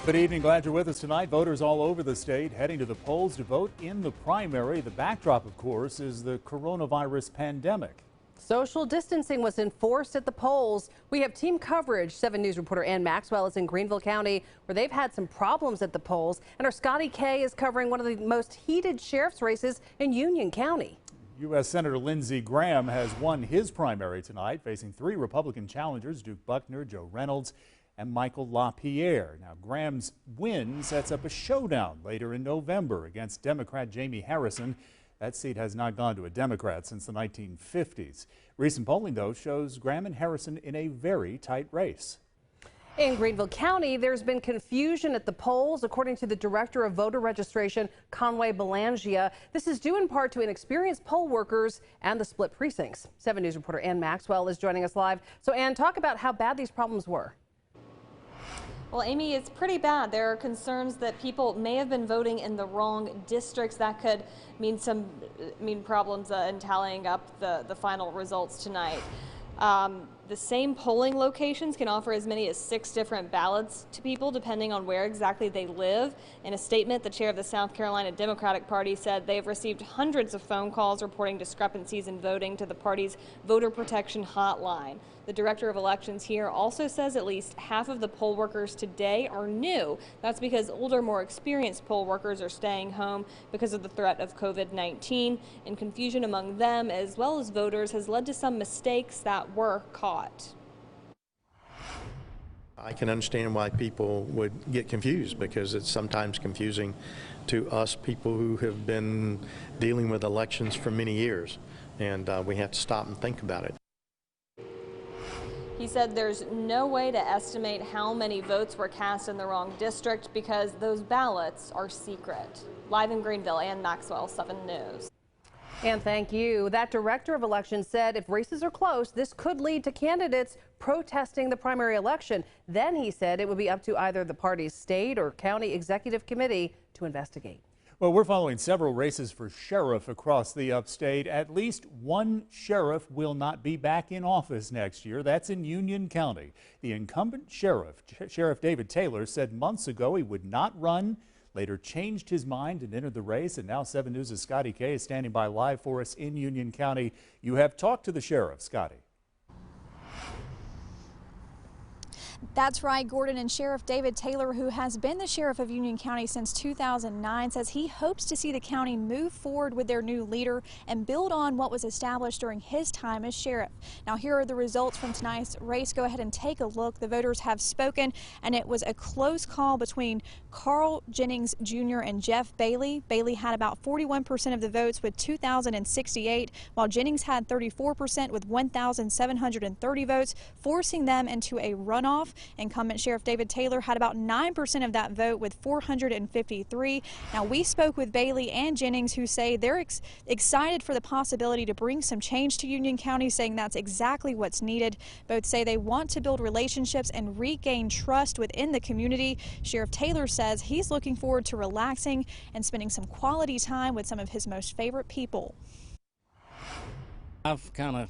Good evening. Glad you're with us tonight. Voters all over the state heading to the polls to vote in the primary. The backdrop, of course, is the coronavirus pandemic. Social distancing was enforced at the polls. We have team coverage. 7 News reporter Ann Maxwell is in Greenville County, where they've had some problems at the polls. And our Scotty K is covering one of the most heated sheriff's races in Union County. U.S. Senator Lindsey Graham has won his primary tonight, facing 3 Republican challengers, Duke Buckner, Joe Reynolds, and Michael LaPierre. Now, Graham's win sets up a showdown later in November against Democrat Jamie Harrison. That seat has not gone to a Democrat since the 1950s. Recent polling, though, shows Graham and Harrison in a very tight race. In Greenville County, there's been confusion at the polls, according to the director of voter registration, Conway Belangia. This is due in part to inexperienced poll workers and the split precincts. 7 News reporter Ann Maxwell is joining us live. So, Ann, talk about how bad these problems were. Well, Amy, it's pretty bad. There are concerns that people may have been voting in the wrong districts. That could mean problems in tallying up the final results tonight. The same polling locations can offer as many as 6 different ballots to people depending on where exactly they live. In a statement, the chair of the South Carolina Democratic Party said they've received hundreds of phone calls reporting discrepancies in voting to the party's voter protection hotline. The director of elections here also says at least half of the poll workers today are new. That's because older, more experienced poll workers are staying home because of the threat of COVID-19, and confusion among them as well as voters has led to some mistakes that were caught. I can understand why people would get confused, because it's sometimes confusing to us people who have been dealing with elections for many years, and we have to stop and think about it. He said there's no way to estimate how many votes were cast in the wrong district because those ballots are secret. Live in Greenville, Ann Maxwell, 7 News. And thank you. That director of elections said if races are close, this could lead to candidates protesting the primary election. Then he said it would be up to either the party's state or county executive committee to investigate. Well, we're following several races for sheriff across the upstate. At least one sheriff will not be back in office next year. That's in Union County. The incumbent sheriff, Sheriff David Taylor, said months ago he would not run, later changed his mind and entered the race. And now 7 News' Scotty K is standing by live for us in Union County. You have talked to the sheriff, Scotty. That's right, Gordon, and Sheriff David Taylor, who has been the sheriff of Union County since 2009, says he hopes to see the county move forward with their new leader and build on what was established during his time as sheriff. Now, here are the results from tonight's race. Go ahead and take a look. The voters have spoken, and it was a close call between Carl Jennings Jr. and Jeff Bailey. Bailey had about 41% of the votes with 2,068, while Jennings had 34% with 1,730 votes, forcing them into a runoff. Incumbent Sheriff David Taylor had about 9% of that vote with 453. Now, we spoke with Bailey and Jennings, who say they're excited for the possibility to bring some change to Union County, saying that's exactly what's needed. Both say they want to build relationships and regain trust within the community. Sheriff Taylor says he's looking forward to relaxing and spending some quality time with some of his most favorite people. I've kind of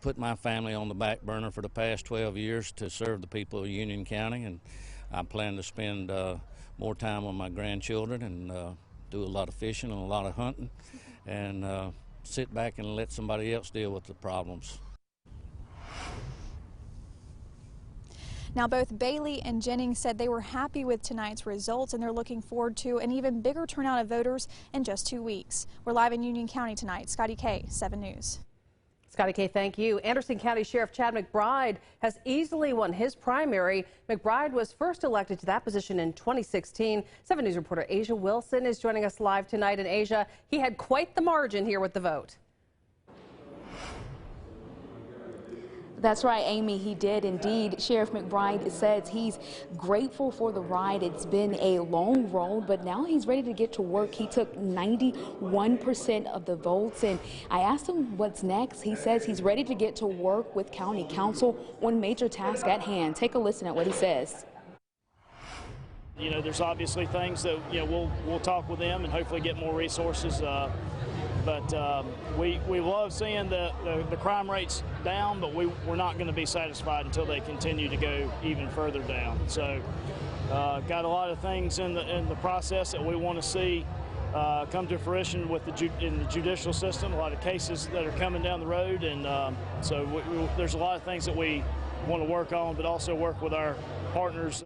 put my family on the back burner for the past 12 years to serve the people of Union County, and I plan to spend more time with my grandchildren and do a lot of fishing and a lot of hunting, and sit back and let somebody else deal with the problems. Now, both Bailey and Jennings said they were happy with tonight's results, and they're looking forward to an even bigger turnout of voters in just 2 weeks. We're live in Union County tonight. Scotty K, 7 News. Scotty K, thank you. Anderson County Sheriff Chad McBride has easily won his primary. McBride was first elected to that position in 2016. 7 News reporter Asia Wilson is joining us live tonight. And Asia, he had quite the margin here with the vote. That's right, Amy, he did indeed. Sheriff McBride says he's grateful for the ride. It's been a long road, but now he's ready to get to work. He took 91% of the votes, and I asked him what's next. He says he's ready to get to work with County Council on major tasks at hand. Take a listen at what he says. You know, there's obviously things that, you know, we'll talk with them and hopefully get more resources. But we love seeing the crime rates down, but we're not going to be satisfied until they continue to go even further down. So got a lot of things in the process that we want to see come to fruition with in the judicial system. A lot of cases that are coming down the road, and so there's a lot of things that we want to work on, but also work with our partners.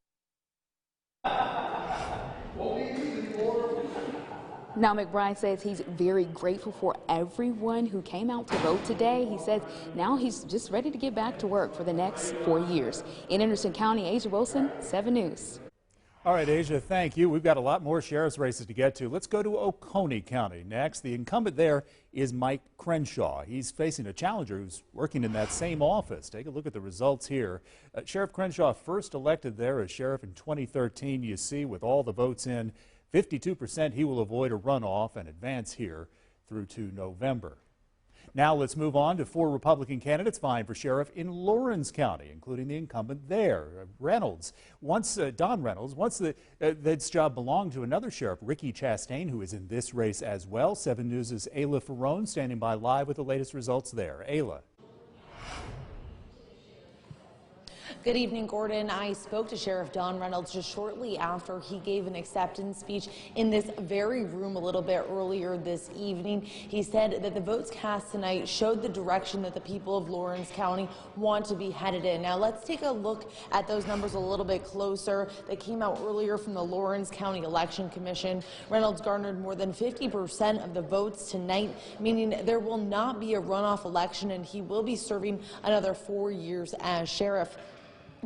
Now, McBride says he's very grateful for everyone who came out to vote today. He says now he's just ready to get back to work for the next 4 years. In Anderson County, Asia Wilson, 7 News. All right, Asia, thank you. We've got a lot more sheriff's races to get to. Let's go to Oconee County next. The incumbent there is Mike Crenshaw. He's facing a challenger who's working in that same office. Take a look at the results here. Sheriff Crenshaw first elected there as sheriff in 2013. You see, with all the votes in, 52% he will avoid a runoff and advance here through to November. Now let's move on to 4 Republican candidates vying for sheriff in Lawrence County, including the incumbent there, Reynolds. Don Reynolds, once this job belonged to another sheriff, Ricky Chastain, who is in this race as well. 7 News' Ayla Ferrone standing by live with the latest results there. Ayla. Good evening, Gordon. I spoke to Sheriff Don Reynolds just shortly after he gave an acceptance speech in this very room a little bit earlier this evening. He said that the votes cast tonight showed the direction that the people of Lawrence County want to be headed in. Now let's take a look at those numbers a little bit closer that came out earlier from the Lawrence County Election Commission. Reynolds garnered more than 50% of the votes tonight, meaning there will not be a runoff election, and he will be serving another 4 years as sheriff.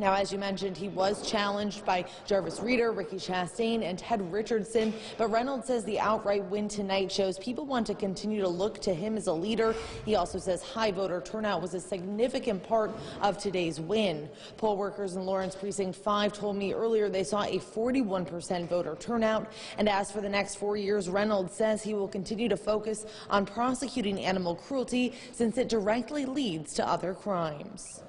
Now, as you mentioned, he was challenged by Jarvis Reeder, Ricky Chastain, and Ted Richardson, but Reynolds says the outright win tonight shows people want to continue to look to him as a leader. He also says high voter turnout was a significant part of today's win. Poll workers in Lawrence Precinct 5 told me earlier they saw a 41% voter turnout. And as for the next 4 years, Reynolds says he will continue to focus on prosecuting animal cruelty since it directly leads to other crimes.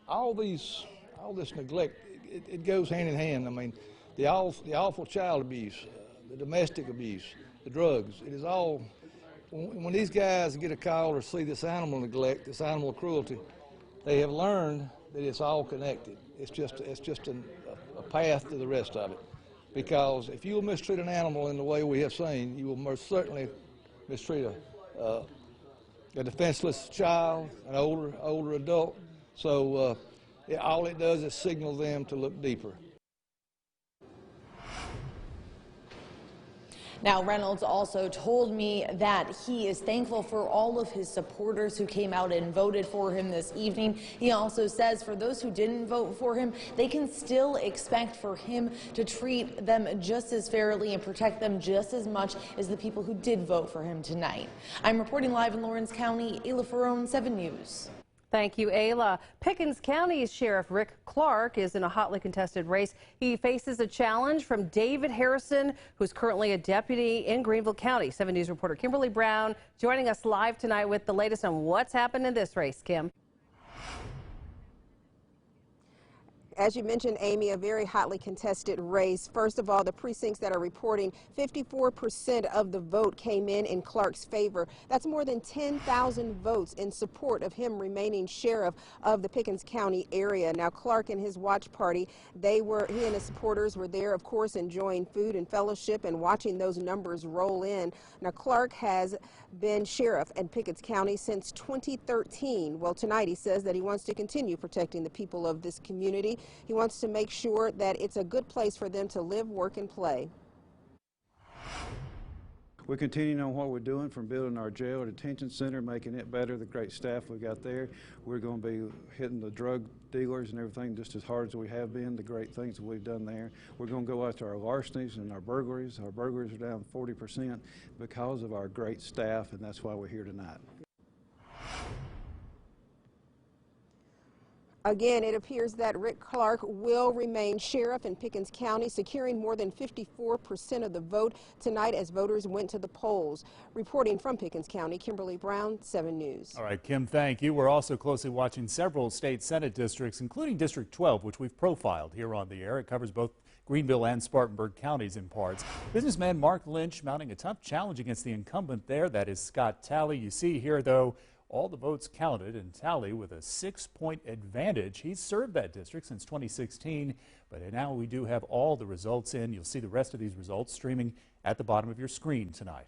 All this neglect, it goes hand in hand. I mean, the awful child abuse, the domestic abuse, the drugs, it is all, when these guys get a call or see this animal neglect, this animal cruelty, they have learned that it's all connected. It's just a path to the rest of it. Because if you will mistreat an animal in the way we have seen, you will most certainly mistreat a defenseless child, an older adult. So all it does is signal them to look deeper. Now, Reynolds also told me that he is thankful for all of his supporters who came out and voted for him this evening. He also says for those who didn't vote for him, they can still expect for him to treat them just as fairly and protect them just as much as the people who did vote for him tonight. I'm reporting live in Lawrence County, Ayla Ferrone, 7 News. Thank you, Ayla. Pickens County Sheriff Rick Clark is in a hotly contested race. He faces a challenge from David Harrison, who's currently a deputy in Greenville County. 7 News reporter Kimberly Brown joining us live tonight with the latest on what's happened in this race. Kim. As you mentioned, Amy, a very hotly contested race. First of all, the precincts that are reporting 54% of the vote came in Clark's favor. That's more than 10,000 votes in support of him remaining sheriff of the Pickens County area. Now, Clark and his watch party, he and his supporters were there, of course, enjoying food and fellowship and watching those numbers roll in. Now, Clark has been sheriff in Pickens County since 2013. Well, tonight he says that he wants to continue protecting the people of this community. He wants to make sure that it's a good place for them to live, work, and play. We're continuing on what we're doing, from building our jail detention center, making it better, the great staff we got there. We're going to be hitting the drug dealers and everything just as hard as we have been, the great things that we've done there. We're going to go after our larcenies and our burglaries. Our burglaries are down 40% because of our great staff, and that's why we're here tonight. Again, it appears that Rick Clark will remain sheriff in Pickens County, securing more than 54% of the vote tonight as voters went to the polls. Reporting from Pickens County, Kimberly Brown, 7 News. All right, Kim, thank you. We're also closely watching several state Senate districts, including District 12, which we've profiled here on the air. It covers both Greenville and Spartanburg counties in parts. Businessman Mark Lynch mounting a tough challenge against the incumbent there. That is Scott Talley. You see here, though, All the votes counted, and Talley with a 6-point advantage. He's served that district since 2016, but now we do have all the results in. You'll see the rest of these results streaming at the bottom of your screen tonight.